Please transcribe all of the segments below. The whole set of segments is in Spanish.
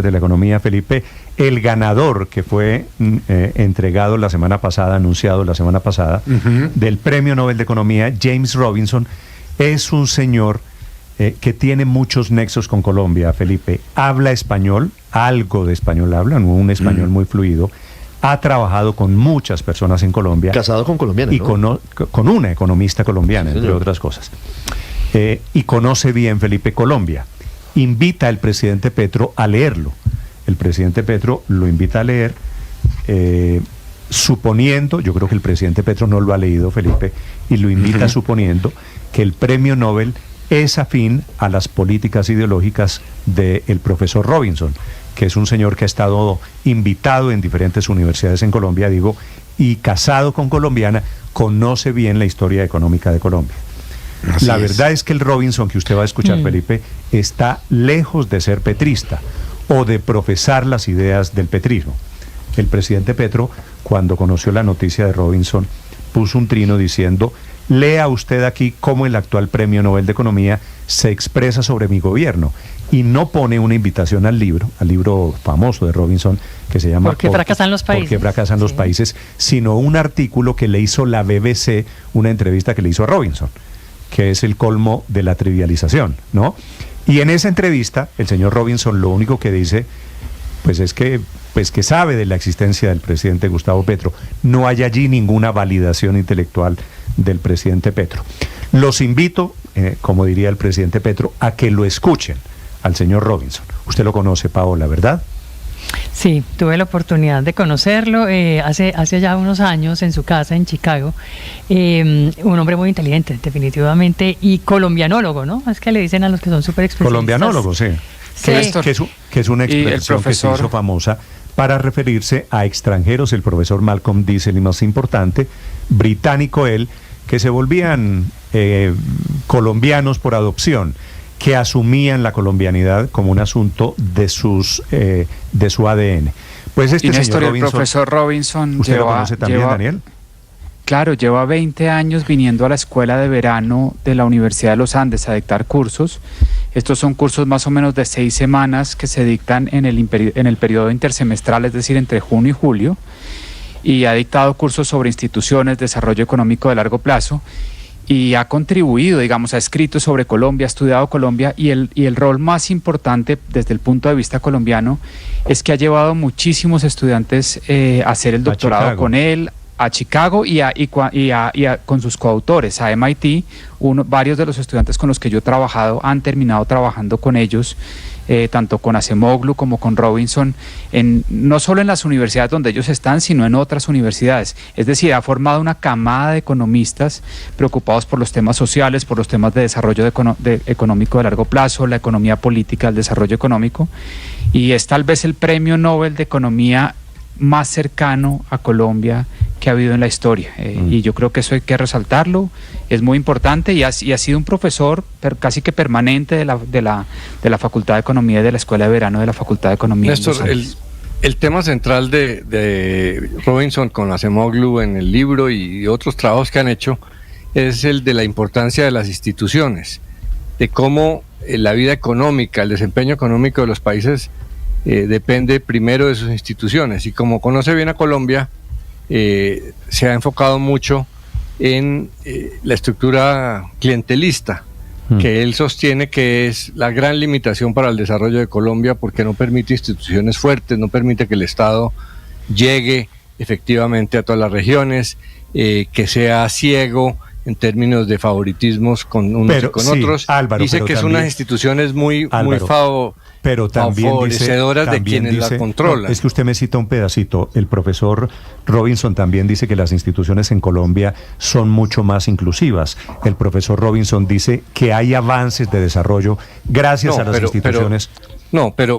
de la economía, Felipe, el ganador que fue entregado la semana pasada, anunciado la semana pasada, del Premio Nobel de Economía, James Robinson, es un señor que tiene muchos nexos con Colombia, Felipe. Habla español, algo de español habla, no un español muy fluido. Ha trabajado con muchas personas en Colombia. Casado con colombiana, y ¿no? con una economista colombiana, Sí, entre señor. otras cosas. Y conoce bien, Felipe, Colombia. Invita al presidente Petro a leerlo. El presidente Petro lo invita a leer, suponiendo, yo creo que el presidente Petro no lo ha leído, Felipe, y lo invita suponiendo que el premio Nobel es afín a las políticas ideológicas del profesor Robinson, que es un señor que ha estado invitado en diferentes universidades en Colombia, digo, y casado con colombiana, conoce bien la historia económica de Colombia. La verdad es que el Robinson que usted va a escuchar, Felipe, está lejos de ser petrista o de profesar las ideas del petrismo. El presidente Petro, cuando conoció la noticia de Robinson, puso un trino diciendo: lea usted aquí cómo el actual Premio Nobel de Economía se expresa sobre mi gobierno, y no pone una invitación al libro famoso de Robinson que se llama ¿Por qué fracasan los países? ¿Por qué fracasan los países?, sino un artículo que le hizo la BBC, una entrevista que le hizo a Robinson, que es el colmo de la trivialización, ¿no? Y en esa entrevista, el señor Robinson lo único que dice, pues es que sabe de la existencia del presidente Gustavo Petro. No hay allí ninguna validación intelectual del presidente Petro. Los invito, como diría el presidente Petro, a que lo escuchen al señor Robinson. Usted lo conoce, Paola, ¿verdad? Sí, tuve la oportunidad de conocerlo hace ya unos años en su casa en Chicago. Un hombre muy inteligente, definitivamente, y colombianólogo, ¿no? Es que le dicen a los que son súper expresivos. Colombianólogo, sí. Sí. Que es una expresión que se hizo famosa para referirse a extranjeros. El profesor Malcolm dice, el más importante, británico él, que se volvían colombianos por adopción, que asumían la colombianidad como un asunto de su ADN. Pues este señor señor Robinson, el profesor Robinson, ¿usted lo conoce también, Daniel? Claro, lleva 20 años viniendo a la escuela de verano de la Universidad de los Andes a dictar cursos. Estos son cursos más o menos de 6 semanas que se dictan en el periodo intersemestral, es decir, entre junio y julio, y ha dictado cursos sobre instituciones, desarrollo económico de largo plazo, y ha contribuido, digamos, ha escrito sobre Colombia, ha estudiado Colombia, y el rol más importante desde el punto de vista colombiano es que ha llevado muchísimos estudiantes a hacer el doctorado con él, a Chicago y con sus coautores, a MIT. Varios de los estudiantes con los que yo he trabajado han terminado trabajando con ellos, tanto con Acemoglu como con Robinson, no solo en las universidades donde ellos están, sino en otras universidades. Es decir, ha formado una camada de economistas preocupados por los temas sociales, por los temas de desarrollo económico de largo plazo, la economía política, el desarrollo económico, y es tal vez el Premio Nobel de Economía más cercano a Colombia que ha habido en la historia, y yo creo que eso hay que resaltarlo, es muy importante, y ha sido un profesor casi que permanente de la Facultad de Economía y de la Escuela de Verano de la Facultad de Economía. Néstor, el tema central de Robinson con Acemoglu en el libro y otros trabajos que han hecho es el de la importancia de las instituciones, de cómo la vida económica, el desempeño económico de los países depende primero de sus instituciones, y como conoce bien a Colombia, se ha enfocado mucho en la estructura clientelista, que él sostiene que es la gran limitación para el desarrollo de Colombia, porque no permite instituciones fuertes, no permite que el Estado llegue efectivamente a todas las regiones, que sea ciego en términos de favoritismos con unos y con otros. Álvaro, dice que son unas instituciones muy pero también favorecedoras de quienes las controlan. Es que usted me cita un pedacito. El profesor Robinson también dice que las instituciones en Colombia son mucho más inclusivas. El profesor Robinson dice que hay avances de desarrollo gracias a las instituciones.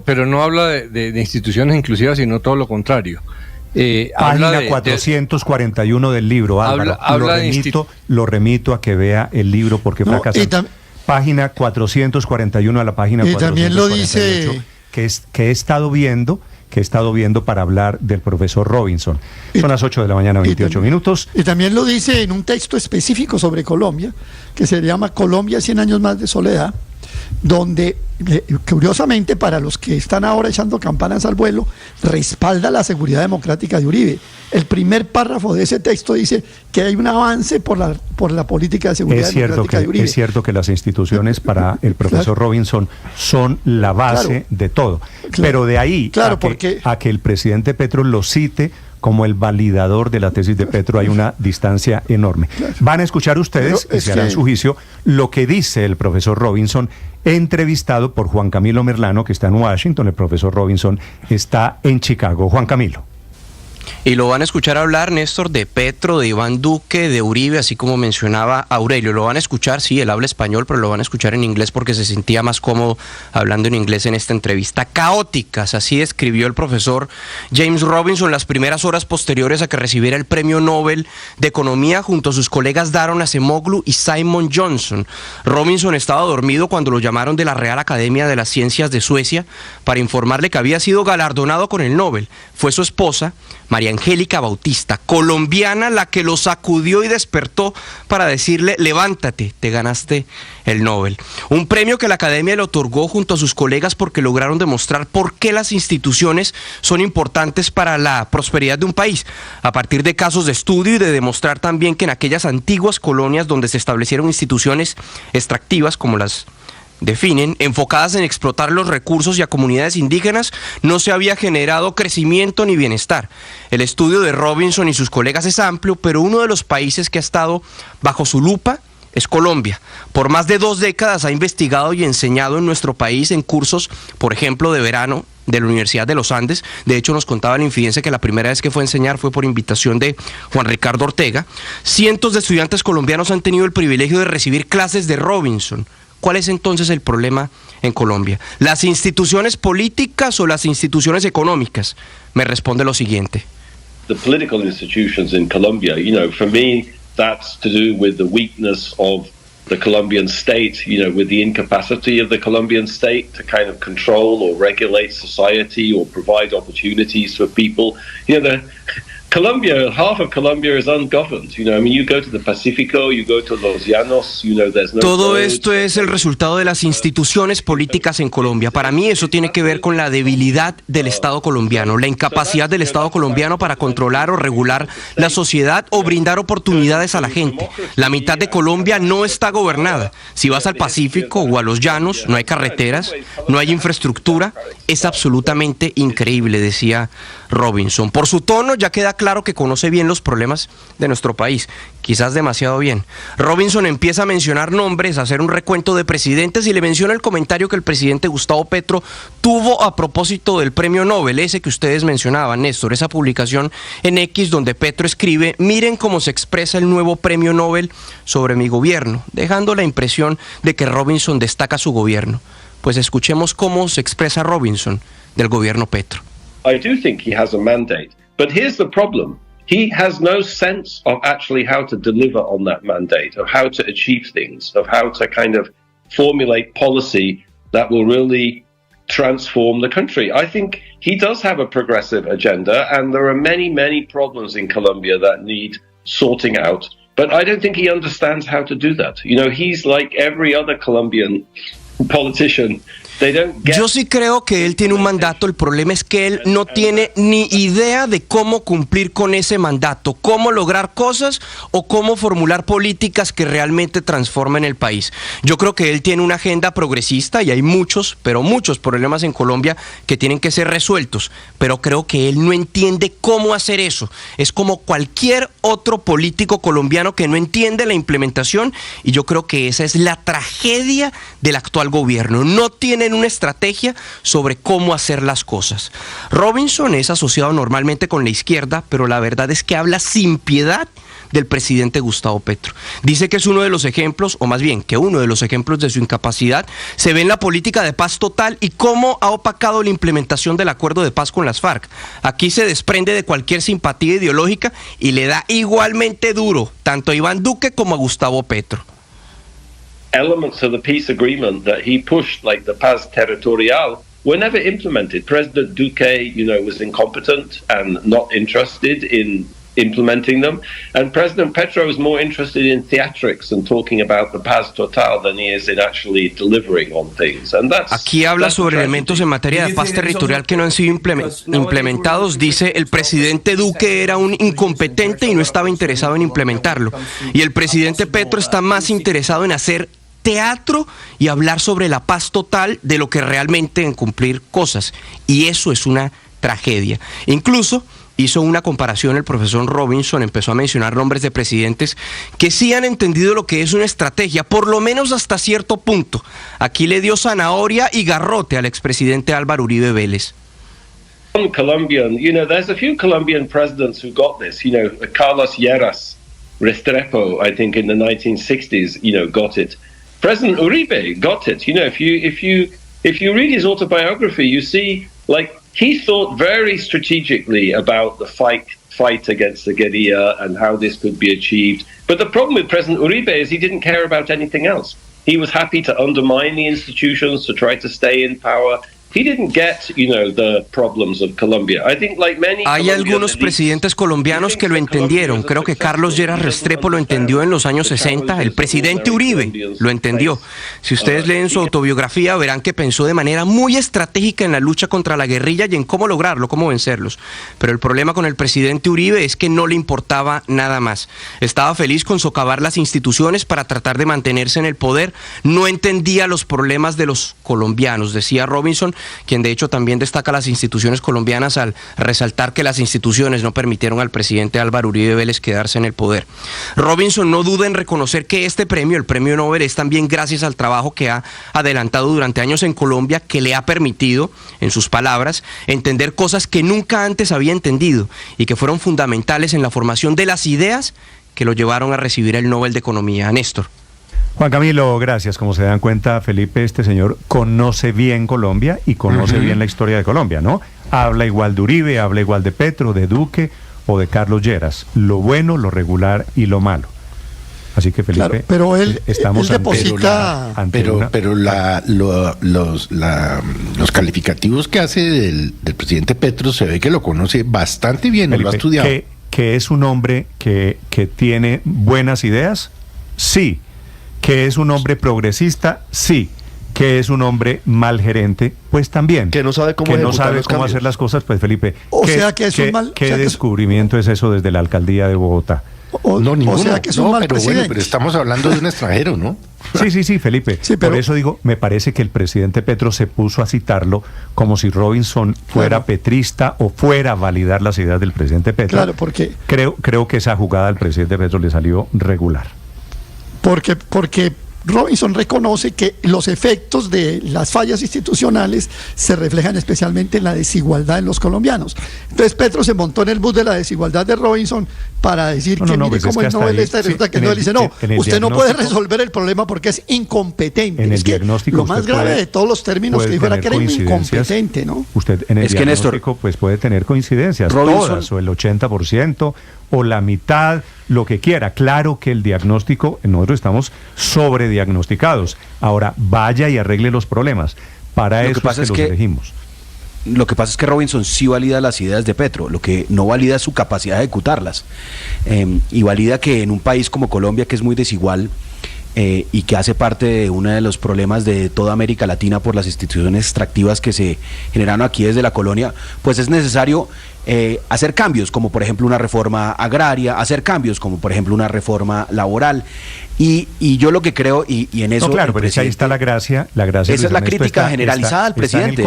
Pero no habla de instituciones inclusivas, sino todo lo contrario. Página 441 del libro, Álvaro. Lo remito a que vea el libro porque fracasan. Página 441 a la página 448. Y también lo dice que he estado viendo para hablar del profesor Robinson. Son las 8 de la mañana, 28 minutos. Y también lo dice en un texto específico sobre Colombia, que se llama Colombia, 100 años más de soledad, donde curiosamente, para los que están ahora echando campanas al vuelo, respalda la seguridad democrática de Uribe. El primer párrafo de ese texto dice que hay un avance por la política de seguridad democrática de Uribe. Es cierto que las instituciones para el profesor Robinson son la base de todo, pero de ahí a que el presidente Petro lo cite como el validador de la tesis de Petro hay una distancia enorme. Van a escuchar ustedes, y se harán su juicio, lo que dice el profesor Robinson, entrevistado por Juan Camilo Merlano, que está en Washington. El profesor Robinson está en Chicago. Juan Camilo. Y lo van a escuchar hablar, Néstor, de Petro, de Iván Duque, de Uribe, así como mencionaba Aurelio. Lo van a escuchar, sí, él habla español, pero lo van a escuchar en inglés porque se sentía más cómodo hablando en inglés en esta entrevista. Caóticas, así describió el profesor James Robinson las primeras horas posteriores a que recibiera el Premio Nobel de Economía junto a sus colegas Daron Acemoglu y Simon Johnson. Robinson estaba dormido cuando lo llamaron de la Real Academia de las Ciencias de Suecia para informarle que había sido galardonado con el Nobel. Fue su esposa, María Angélica Bautista, colombiana, la que lo sacudió y despertó para decirle: levántate, te ganaste el Nobel. Un premio que la Academia le otorgó junto a sus colegas porque lograron demostrar por qué las instituciones son importantes para la prosperidad de un país, a partir de casos de estudio y de demostrar también que en aquellas antiguas colonias donde se establecieron instituciones extractivas, como las definen, enfocadas en explotar los recursos y a comunidades indígenas, no se había generado crecimiento ni bienestar. El estudio de Robinson y sus colegas es amplio, pero uno de los países que ha estado bajo su lupa es Colombia. Por más de 2 décadas ha investigado y enseñado en nuestro país en cursos, por ejemplo, de verano de la Universidad de los Andes. De hecho, nos contaba la infidencia que la primera vez que fue a enseñar fue por invitación de Juan Ricardo Ortega. Cientos de estudiantes colombianos han tenido el privilegio de recibir clases de Robinson. ¿Cuál es entonces el problema en Colombia? ¿Las instituciones políticas o las instituciones económicas? Me responde lo siguiente. The political institutions in Colombia, for me, that's to do with the weakness of the Colombian state, with the incapacity of the Colombian state to kind of control or regulate society or provide opportunities for people. Colombia, half of Colombia is ungoverned. You go to the Pacifico, you go to Los Llanos, there's no... Todo esto es el resultado de las instituciones políticas en Colombia. Para mí eso tiene que ver con la debilidad del Estado colombiano, la incapacidad del Estado colombiano para controlar o regular la sociedad o brindar oportunidades a la gente. La mitad de Colombia no está gobernada. Si vas al Pacífico o a Los Llanos, no hay carreteras, no hay infraestructura. Es absolutamente increíble, decía Robinson. Por su tono ya queda claro que conoce bien los problemas de nuestro país, quizás demasiado bien. Robinson empieza a mencionar nombres, a hacer un recuento de presidentes y le menciona el comentario que el presidente Gustavo Petro tuvo a propósito del premio Nobel, ese que ustedes mencionaban, Néstor, esa publicación en X donde Petro escribe: miren cómo se expresa el nuevo premio Nobel sobre mi gobierno, dejando la impresión de que Robinson destaca su gobierno. Pues escuchemos cómo se expresa Robinson del gobierno Petro. I do think he has a mandate, but here's the problem. He has no sense of actually how to deliver on that mandate, of how to achieve things, of how to kind of formulate policy that will really transform the country. I think he does have a progressive agenda, and there are many, many problems in Colombia that need sorting out, but I don't think he understands how to do that. He's like every other Colombian politician. Yo sí creo que él tiene un mandato, el problema es que él no tiene ni idea de cómo cumplir con ese mandato, cómo lograr cosas o cómo formular políticas que realmente transformen el país. Yo creo que él tiene una agenda progresista y hay muchos, pero muchos problemas en Colombia que tienen que ser resueltos, pero creo que él no entiende cómo hacer eso. Es como cualquier otro político colombiano que no entiende la implementación, y yo creo que esa es la tragedia del actual gobierno. No tiene una estrategia sobre cómo hacer las cosas. Robinson es asociado normalmente con la izquierda, pero la verdad es que habla sin piedad del presidente Gustavo Petro. Dice que es uno de los ejemplos, o más bien que uno de los ejemplos de su incapacidad se ve en la política de paz total y cómo ha opacado la implementación del acuerdo de paz con las FARC. Aquí se desprende de cualquier simpatía ideológica y le da igualmente duro tanto a Iván Duque como a Gustavo Petro. Elements of the peace agreement that he pushed, like the paz territorial, were never implemented. President Duque, was incompetent and not interested in implementing them. And President Petro is more interested in theatrics and talking about the paz total than he is in actually delivering on things. And Aquí habla sobre elementos en materia de paz territorial que no han sido implementados. Dice el presidente Duque era un incompetente y no estaba interesado en implementarlo. Y el presidente Petro está más interesado en hacer teatro y hablar sobre la paz total de lo que realmente en cumplir cosas. Y eso es una tragedia. Incluso hizo una comparación el profesor Robinson, empezó a mencionar nombres de presidentes que sí han entendido lo que es una estrategia, por lo menos hasta cierto punto. Aquí le dio zanahoria y garrote al expresidente Álvaro Uribe Vélez. Colombian, there's a few Colombian presidents who got this. Carlos Lleras Restrepo, I think in the 1960s, got it. President Uribe got it. If you read his autobiography, you see, he thought very strategically about the fight against the guerrilla and how this could be achieved. But the problem with President Uribe is he didn't care about anything else. He was happy to undermine the institutions to try to stay in power. He didn't get, the problems of Colombia. I think like many Hay algunos presidentes colombianos que lo entendieron. Creo que Carlos Lleras Restrepo lo entendió en los años 60. El presidente Uribe lo entendió. Si ustedes leen su autobiografía, verán que pensó de manera muy estratégica en la lucha contra la guerrilla y en cómo lograrlo, cómo vencerlos. Pero el problema con el presidente Uribe es que no le importaba nada más. Estaba feliz con socavar las instituciones para tratar de mantenerse en el poder. No entendía los problemas de los colombianos, decía Robinson, quien de hecho también destaca las instituciones colombianas al resaltar que las instituciones no permitieron al presidente Álvaro Uribe Vélez quedarse en el poder. Robinson no duda en reconocer que este premio, el premio Nobel, es también gracias al trabajo que ha adelantado durante años en Colombia, que le ha permitido, en sus palabras, entender cosas que nunca antes había entendido y que fueron fundamentales en la formación de las ideas que lo llevaron a recibir el Nobel de Economía. Néstor. Juan Camilo, gracias. Como se dan cuenta, Felipe, este señor conoce bien Colombia y conoce bien la historia de Colombia, ¿no? Habla igual de Uribe, habla igual de Petro, de Duque o de Carlos Lleras. Lo bueno, lo regular y lo malo. Así que, Felipe, claro, pero estamos él deposita... los calificativos que hace del presidente Petro se ve que lo conoce bastante bien, Felipe, lo ha estudiado. Que es un hombre que tiene buenas ideas, sí. Que es un hombre progresista, sí. Que es un hombre mal gerente, pues también. Que no sabe cómo hacer las cosas, pues Felipe. ¿Qué descubrimiento es eso desde la alcaldía de Bogotá? No, ninguno. O sea que es un mal pero presidente. bueno, pero estamos hablando de un extranjero, ¿no? Sí, Felipe. Sí, pero por eso digo, me parece que el presidente Petro se puso a citarlo como si Robinson fuera petrista o fuera a validar las ideas del presidente Petro. Claro, porque... Creo que esa jugada al presidente Petro le salió regular. Porque Robinson reconoce que los efectos de las fallas institucionales se reflejan especialmente en la desigualdad en los colombianos. Entonces Petro se montó en el bus de la desigualdad de Robinson para decir mire cómo el Nobel está, y resulta que el Nobel dice, usted no puede resolver el problema porque es incompetente. En el diagnóstico lo más grave de todos los términos que dijo era que era incompetente, ¿no? Usted en el diagnóstico pues puede tener coincidencias, todas, o el 80%, o la mitad, lo que quiera. Claro que el diagnóstico, nosotros estamos sobrediagnosticados. Ahora, vaya y arregle los problemas. Para eso es que los elegimos. Lo que pasa es que Robinson sí valida las ideas de Petro, lo que no valida es su capacidad de ejecutarlas. Y valida que en un país como Colombia, que es muy desigual, y que hace parte de uno de los problemas de toda América Latina por las instituciones extractivas que se generaron aquí desde la colonia, pues es necesario hacer cambios, como por ejemplo una reforma agraria, hacer cambios como por ejemplo una reforma laboral. Y yo lo que creo, y en eso... No, claro, pero ahí está la gracia. Esa es la crítica generalizada al presidente.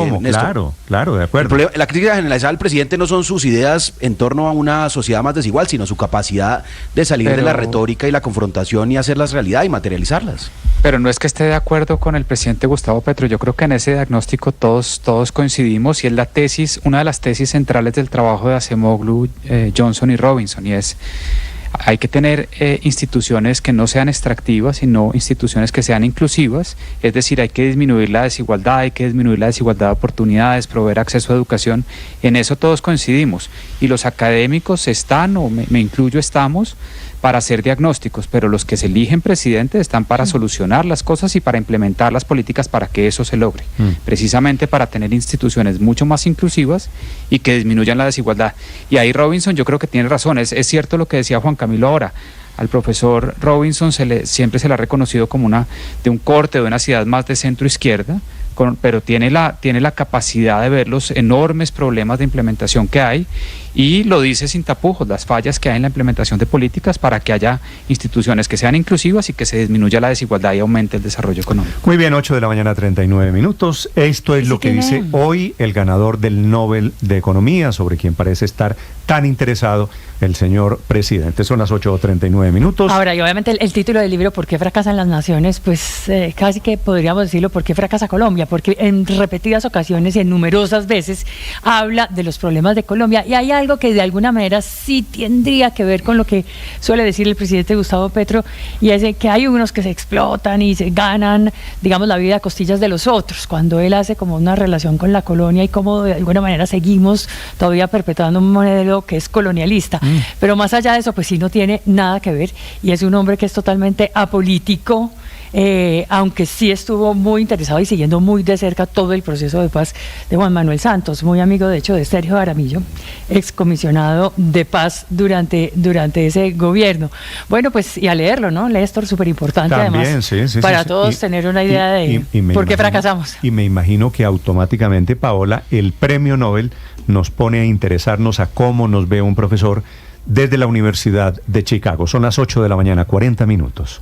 Claro, de acuerdo. La crítica generalizada al presidente no son sus ideas en torno a una sociedad más desigual, sino su capacidad de salir de la retórica y la confrontación y hacerlas realidad y materializarlas. Pero no es que esté de acuerdo con el presidente Gustavo Petro. Yo creo que en ese diagnóstico todos coincidimos, y es la tesis, una de las tesis centrales del trabajo de Acemoglu, Johnson y Robinson, y es: hay que tener instituciones que no sean extractivas, sino instituciones que sean inclusivas, es decir, hay que disminuir la desigualdad, hay que disminuir la desigualdad de oportunidades, proveer acceso a educación. En eso todos coincidimos, y los académicos están, o me incluyo, estamos para hacer diagnósticos, pero los que se eligen presidente están para solucionar las cosas y para implementar las políticas para que eso se logre, precisamente para tener instituciones mucho más inclusivas y que disminuyan la desigualdad. Y ahí Robinson yo creo que tiene razón, es cierto lo que decía Juan Camilo ahora. Al profesor Robinson siempre se le ha reconocido como de un corte, de una ciudad más de centro izquierda, pero tiene la capacidad de ver los enormes problemas de implementación que hay y lo dice sin tapujos, las fallas que hay en la implementación de políticas para que haya instituciones que sean inclusivas y que se disminuya la desigualdad y aumente el desarrollo económico. Muy bien, 8 de la mañana, 39 minutos. Esto es lo que dice hoy el ganador del Nobel de Economía, sobre quien parece estar tan interesado el señor presidente. Son las 8:39 minutos. Ahora, y obviamente el título del libro, ¿por qué fracasan las naciones? Pues casi que podríamos decirlo, ¿por qué fracasa Colombia? Porque en repetidas ocasiones y en numerosas veces habla de los problemas de Colombia y hay algo que de alguna manera sí tendría que ver con lo que suele decir el presidente Gustavo Petro, y es que hay unos que se explotan y se ganan, digamos, la vida a costillas de los otros, cuando él hace como una relación con la colonia y cómo de alguna manera seguimos todavía perpetuando un modelo que es colonialista. Pero más allá de eso, pues sí no tiene nada que ver y es un hombre que es totalmente apolítico, aunque sí estuvo muy interesado y siguiendo muy de cerca todo el proceso de paz de Juan Manuel Santos, muy amigo de hecho de Sergio Jaramillo, excomisionado de paz durante ese gobierno. Bueno, pues y a leerlo, ¿no? Néstor, súper importante además, sí, para todos tener una idea de por qué fracasamos. Y me imagino que automáticamente, Paola, el premio Nobel nos pone a interesarnos a cómo nos ve un profesor desde la Universidad de Chicago. Son las 8 de la mañana, 40 minutos.